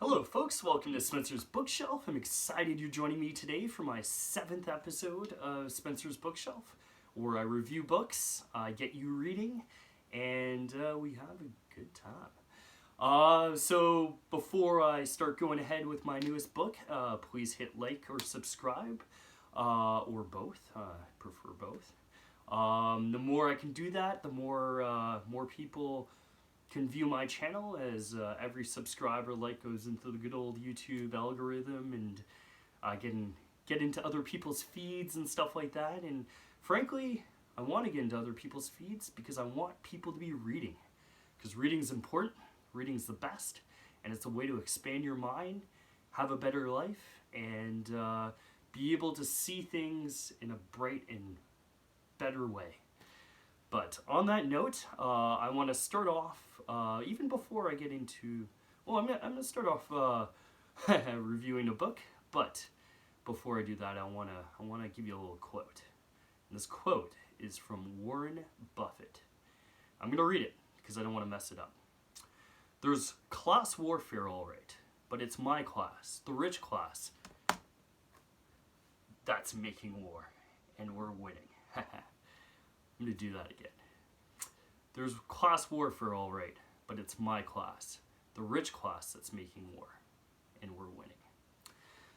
Hello folks, welcome to Spencer's Bookshelf. I'm excited you're joining me today for my 7th episode of Spencer's Bookshelf, where I review books, I get you reading, and we have a good time. So before I start going ahead with my newest book, please hit like or subscribe, or both. I prefer both. The more I can do that, the more people can view my channel, as every subscriber goes into the good old YouTube algorithm, and I can get into other people's feeds and stuff like that. And frankly, I want to get into other people's feeds because I want people to be reading, because reading is important, reading is the best, and it's a way to expand your mind, have a better life, and be able to see things in a bright and better way. But on that note, I want to start off, even before I get into, well, I'm gonna start off reviewing a book. But before I do that, I wanna give you a little quote. And this quote is from Warren Buffett. I'm gonna read it because I don't want to mess it up. There's class warfare, all right, but it's my class, the rich class, that's making war, and we're winning. I'm going to do that again. There's class warfare, all right, but it's my class, the rich class, that's making war, and we're winning.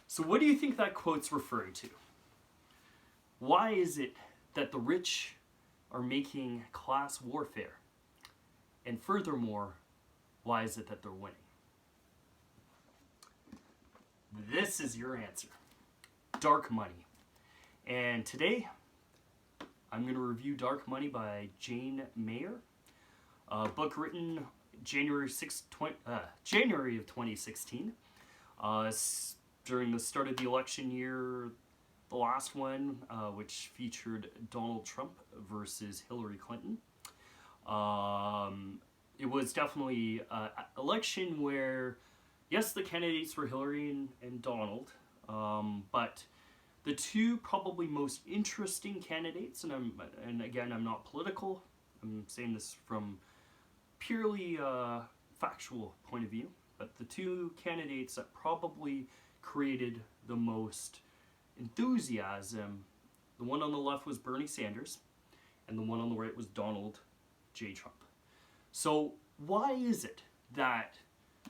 So what do you think that quote's referring to? Why is it that the rich are making class warfare? And furthermore, why is it that they're winning? This is your answer. Dark Money. And today, I'm going to review Dark Money by Jane Mayer, a book written January of 2016, during the start of the election year, the last one, which featured Donald Trump versus Hillary Clinton. It was definitely an election where, yes, the candidates were Hillary and Donald, but the two probably most interesting candidates, and again, I'm not political, I'm saying this from purely factual point of view, but the two candidates that probably created the most enthusiasm, the one on the left was Bernie Sanders, and the one on the right was Donald J. Trump. So why is it that,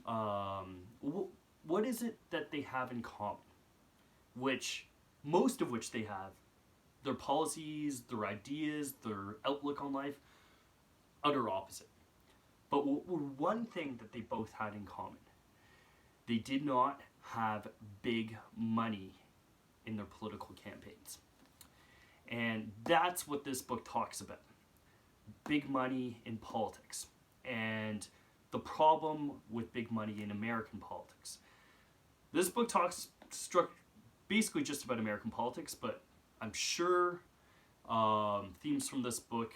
what is it that they have in common? Most of which they have, their policies, their ideas, their outlook on life, utter opposite. But one thing that they both had in common, they did not have big money in their political campaigns. And that's what this book talks about. Big money in politics. And the problem with big money in American politics. This book struck basically just about American politics, but I'm sure themes from this book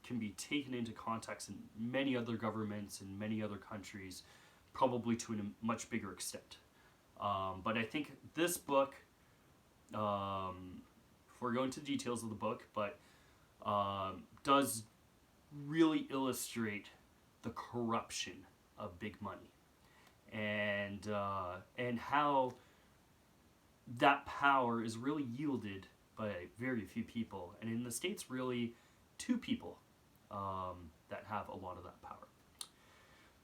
can be taken into context in many other governments and many other countries, probably to a much bigger extent. But I think this book, before we go into details of the book, but does really illustrate the corruption of big money, and how that power is really yielded by very few people, and in the States, really two people that have a lot of that power.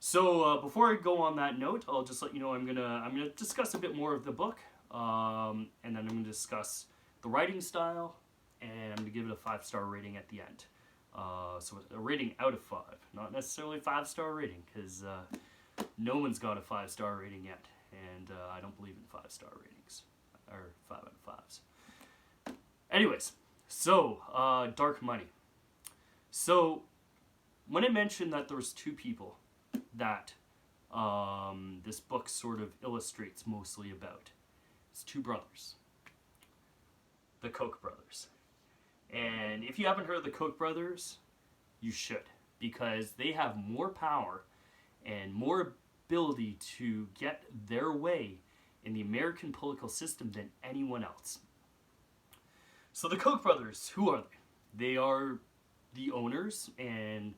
So before I go on that note, I'll just let you know I'm gonna discuss a bit more of the book, and then I'm gonna discuss the writing style, and I'm gonna give it a 5-star rating at the end. So a rating out of 5, not necessarily 5-star rating, because no one's got a 5-star rating yet, and I don't believe in 5-star ratings. Or 5 out of 5s. Anyways, so Dark Money. So when I mentioned that there was two people that this book sort of illustrates mostly about, it's two brothers, the Koch brothers. And if you haven't heard of the Koch brothers, you should, because they have more power and more ability to get their way in the American political system than anyone else. So the Koch brothers, who are they? They are the owners, and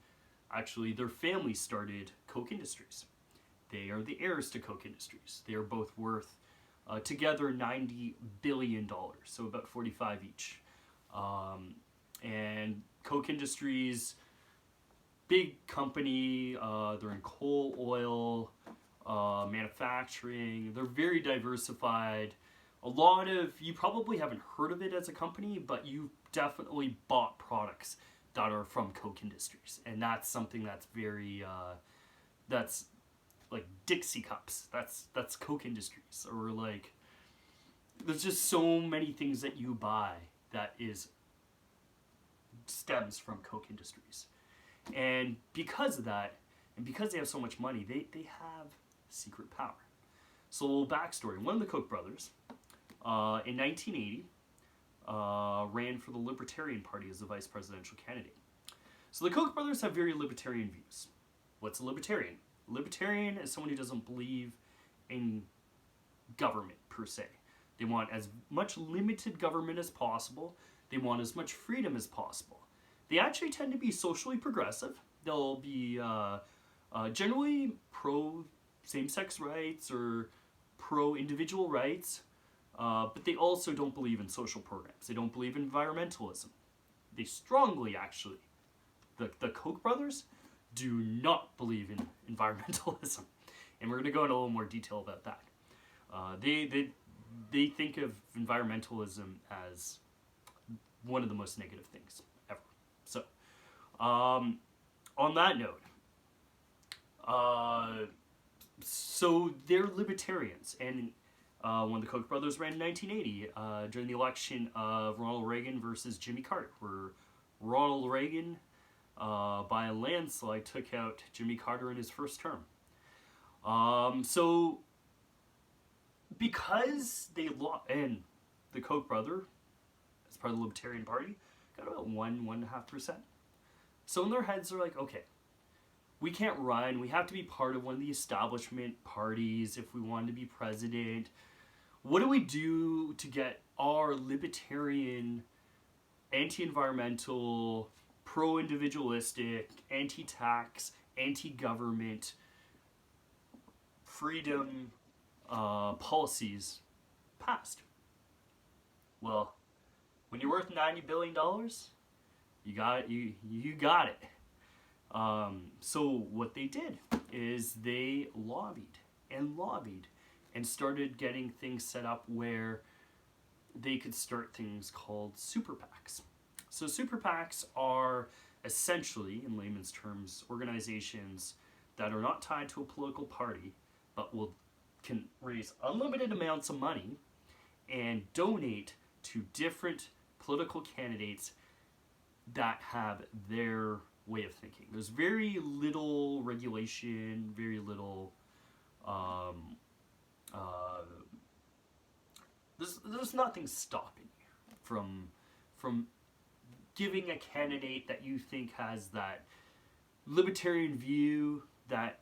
actually their family started Koch Industries. They are the heirs to Koch Industries. They are both worth together $90 billion, so about 45 each. And Koch Industries, big company, they're in coal, oil, manufacturing. They're very diversified. A lot of, you probably haven't heard of it as a company, but you've definitely bought products that are from Koch Industries. And that's something that's very, that's like Dixie cups. That's Koch Industries. Or like, there's just so many things that you buy that is stems from Koch Industries. And because of that, and because they have so much money, they have secret power. So a little backstory. One of the Koch brothers, in 1980, ran for the Libertarian Party as the vice presidential candidate. So the Koch brothers have very libertarian views. What's a libertarian? A libertarian is someone who doesn't believe in government, per se. They want as much limited government as possible. They want as much freedom as possible. They actually tend to be socially progressive. They'll be generally pro same-sex rights or pro individual rights, but they also don't believe in social programs. They don't believe in environmentalism. They strongly, actually, the Koch brothers do not believe in environmentalism, and we're going to go into a little more detail about that. They think of environmentalism as one of the most negative things ever. So, on that note, so they're libertarians, and when the Koch brothers ran in 1980 during the election of Ronald Reagan versus Jimmy Carter, where Ronald Reagan, by a landslide, took out Jimmy Carter in his first term. So because they lost, and the Koch brother, as part of the Libertarian Party, got about 1.5%. So in their heads, they're like, okay, we can't run. We have to be part of one of the establishment parties if we want to be president. What do we do to get our libertarian, anti-environmental, pro-individualistic, anti-tax, anti-government, freedom policies passed? Well, when you're worth $90 billion, you got it. So what they did is they lobbied and started getting things set up where they could start things called super PACs. So super PACs are essentially, in layman's terms, organizations that are not tied to a political party, but can raise unlimited amounts of money and donate to different political candidates that have their way of thinking. There's very little regulation, very little there's nothing stopping you from giving a candidate that you think has that libertarian view that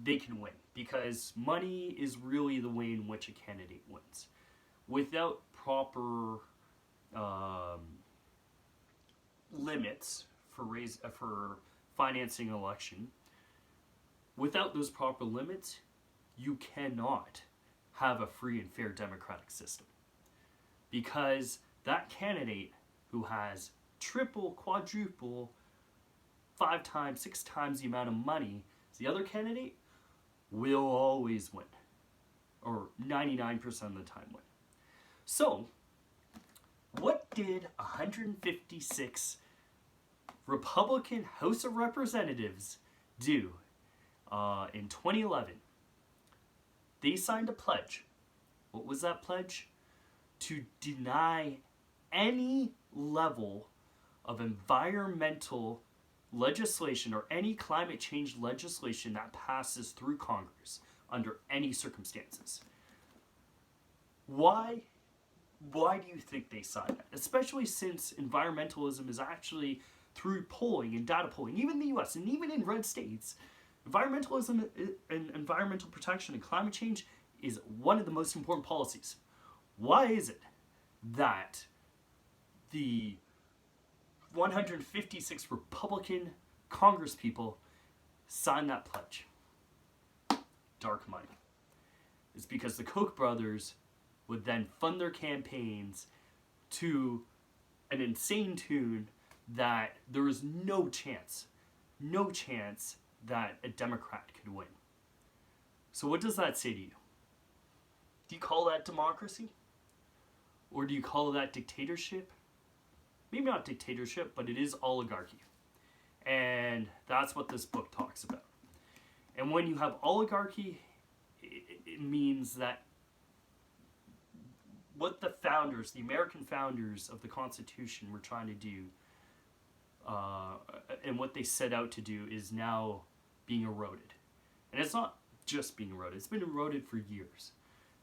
they can win, because money is really the way in which a candidate wins. Without proper limits for financing an election, without those proper limits, you cannot have a free and fair democratic system. Because that candidate who has triple, quadruple, 5 times, 6 times the amount of money as the other candidate will always win. Or 99% of the time win. So, what did 156 Republican House of Representatives do in 2011? They signed a pledge. What was that pledge? To deny any level of environmental legislation or any climate change legislation that passes through Congress under any circumstances. Why do you think they signed that? Especially since environmentalism is actually, through polling and data polling, even in the US and even in red states, environmentalism and environmental protection and climate change is one of the most important policies. Why is it that the 156 Republican congresspeople signed that pledge? dark money. It's because the Koch brothers would then fund their campaigns to an insane tune that there was no chance that a Democrat could win. So what does that say to you? Do you call that democracy? Or do you call that dictatorship? Maybe not dictatorship, but it is oligarchy. And that's what this book talks about. And when you have oligarchy, it means that what the founders, the American founders of the Constitution were trying to do, and what they set out to do, is now being eroded. And it's not just being eroded, it's been eroded for years.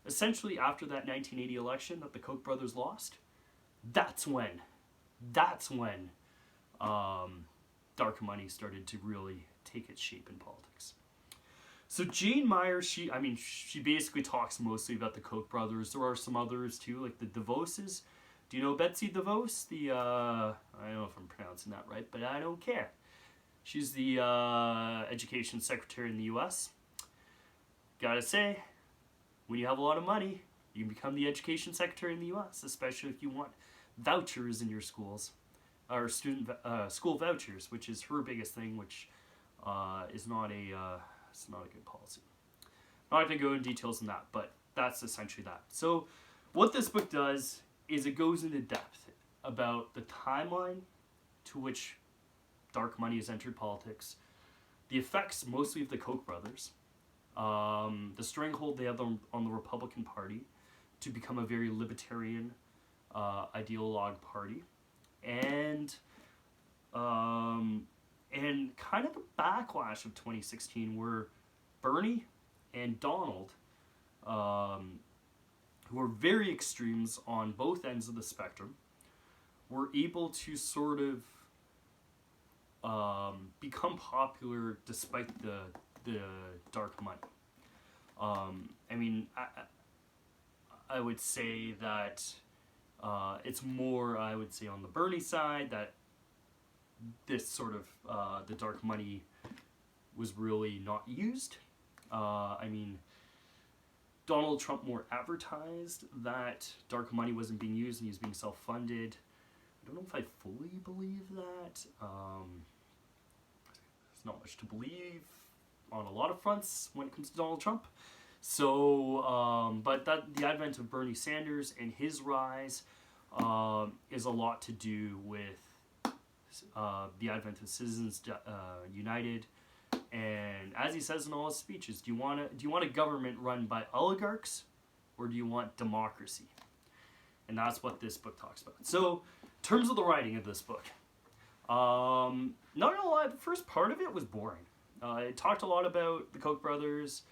Essentially, after that 1980 election that the Koch brothers lost, that's when dark money started to really take its shape in politics. So Jane Meyer, she basically talks mostly about the Koch brothers. There are some others too, like the DeVoses. Do you know Betsy DeVos? I don't know if I'm pronouncing that right, but I don't care. She's the education secretary in the U.S. Gotta say, when you have a lot of money, you can become the education secretary in the U.S., especially if you want vouchers in your schools, or school vouchers, which is her biggest thing, which is not it's not a good policy. I'm not going to go into details on that, but that's essentially that. So what this book does is it goes into depth about the timeline to which dark money has entered politics, the effects mostly of the Koch brothers, the stranglehold they have on the Republican Party to become a very libertarian ideologue party, and kind of the backlash of 2016 where Bernie and Donald, who are very extremes on both ends of the spectrum, were able to sort of become popular despite the dark money. I would say that it's more, I would say, on the Bernie side that this sort of the dark money was really not used. Donald Trump more advertised that dark money wasn't being used and he was being self-funded. I don't know if I fully believe that. There's not much to believe on a lot of fronts when it comes to Donald Trump. So, but the advent of Bernie Sanders and his rise is a lot to do with the advent of Citizens United. And as he says in all his speeches, do you want a government run by oligarchs, or do you want democracy? And that's what this book talks about. So, in terms of the writing of this book, not gonna lie, the first part of it was boring. It talked a lot about the Koch brothers.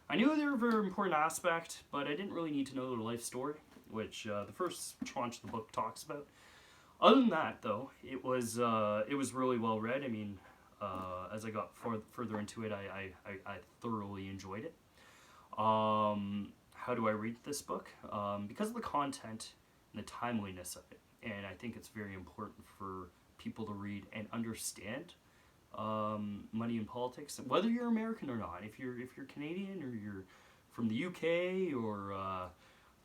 I knew they were a very important aspect, but I didn't really need to know their life story, which the first tranche of the book talks about. Other than that, though, it was really well read. As I got further into it, I thoroughly enjoyed it. How do I read this book? Because of the content and the timeliness of it, and I think it's very important for people to read and understand money in politics, whether you're American or not. If you're Canadian or you're from the UK, or I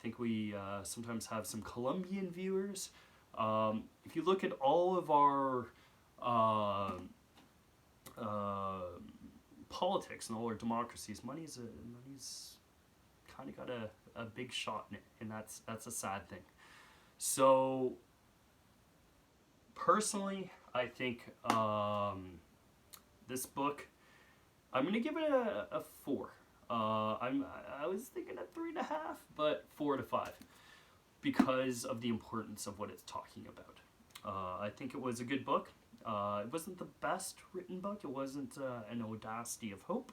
think we sometimes have some Colombian viewers. If you look at all of our politics and all our democracies, money's kind of got a big shot in it, and that's a sad thing. So personally, I think this book, I'm gonna give it a 4. I was thinking a 3.5, but 4 to 5 because of the importance of what it's talking about. I think it was a good book. It wasn't the best written book. It wasn't an Audacity of Hope,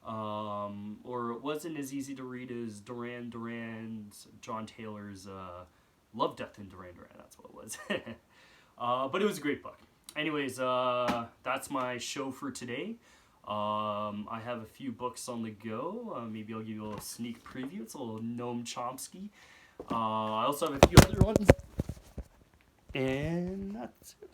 or it wasn't as easy to read as Duran Duran's, John Taylor's Love, Death, and Duran Duran. That's what it was. But it was a great book. Anyways, that's my show for today. I have a few books on the go. Maybe I'll give you a little sneak preview. It's a little Noam Chomsky. I also have a few other ones. And that's it.